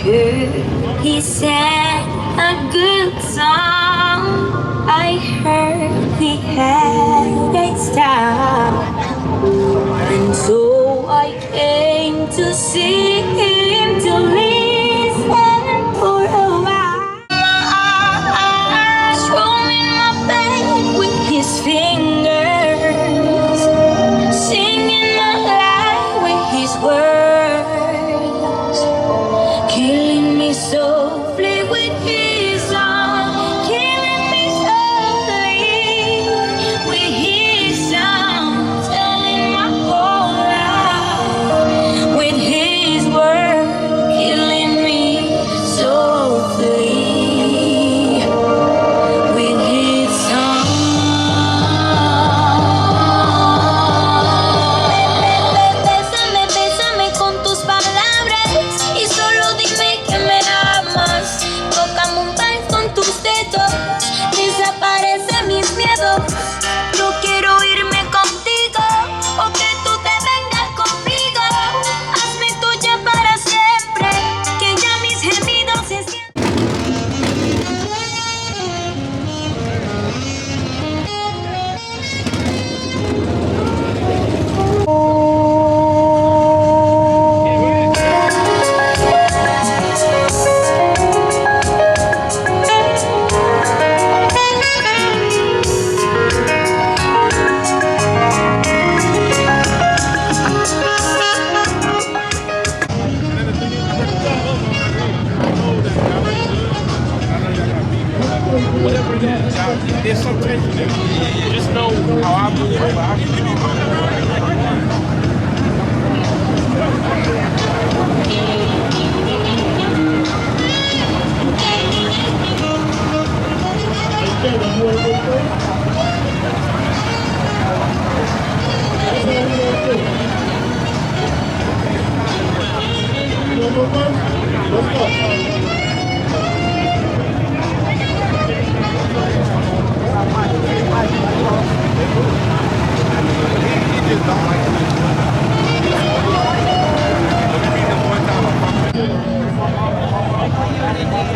heard he sang a good song. I heard he had a style, and so I came to see him, to listen for a while. Strumming my back with his fingers, singing my life with his words, killing me softly with his song, killing me softly with his song, telling my whole life with his word, killing me softly with his song. Bésame, bésame con tus palabras y solo dime que me amas. Tócame un vals con tus dedos, desaparece mis miedos. No quiero irme contigo o que tú te vengas conmigo. Hazme tuya para siempre, que ya mis gemidos se sienten. Whatever it is, there's some tension there. Just know how I move. Let's go.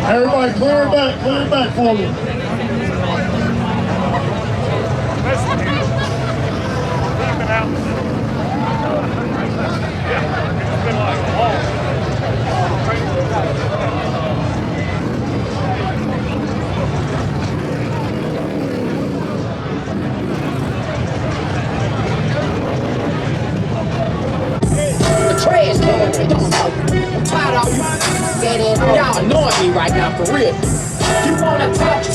Everybody clear back for me. Trash can, don't talk. I'm tired of you. Y'all annoying me right now, for real. You wanna touch,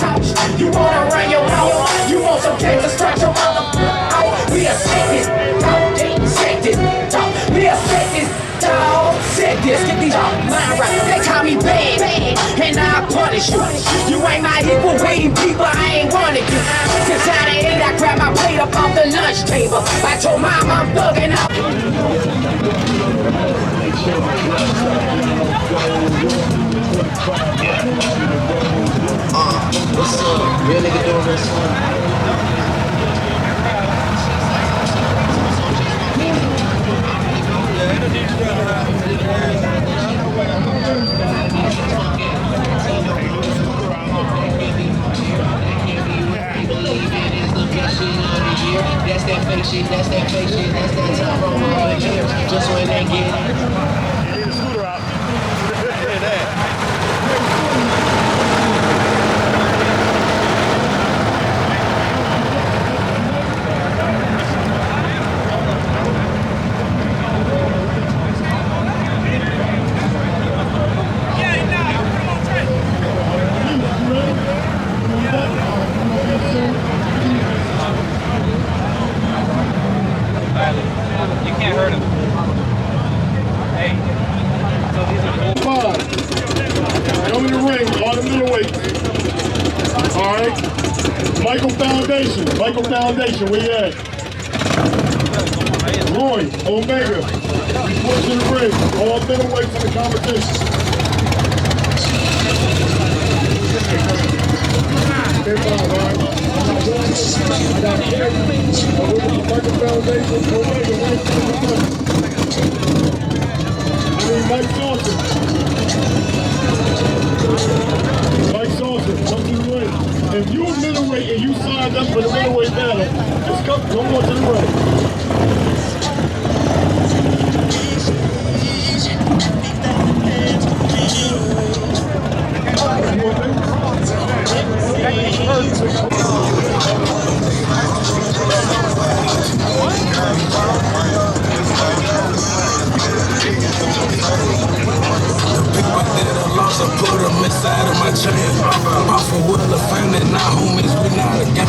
you wanna run your mouth, you want some cake to scratch your mother out. We set this, dog, set this, dog. We set this, dog, set this. Get these mind right. They call me bad, and I punish you. You ain't my equal waiting people, I ain't wanted you. Since I ate, I grabbed my plate up off the lunch table. I told mom I'm bugging out. What's up? Real nigga doing this That's that fake shit, that's that fake shit, that's that time from over here. Just when they get it. Need a scooter out. Look at that. You can't hurt him. Hey. So these are Five. Come in the ring, all the middleweight. All right. Michael Foundation, where you at? Roy, Omega. Report to the ring. All middleweights in the competition. Michael Foundation, Omega, right to the front. I mean, Mike Johnson. if you're middleweight and you signed up for the middleweight battle, just come on to the I put them inside of my chain. Off a wheel of fame and now homies, we not a game.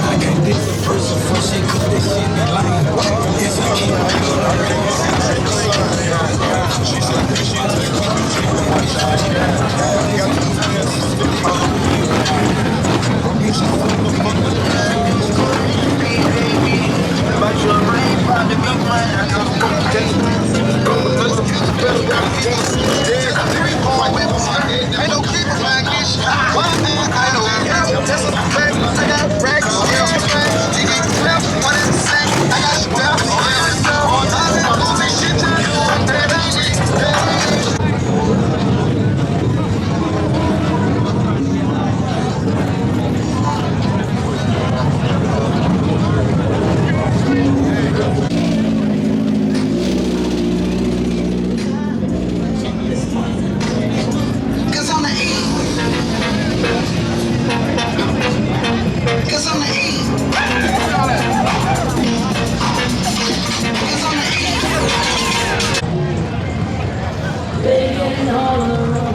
I can't diss a person for shit, cause this shit be lame. Yes, I keep Ain't no people like this. One man, I know. Just a fact. I got racks. You get left. One in the same. I got steps. All that movie shit to you. Begging all around.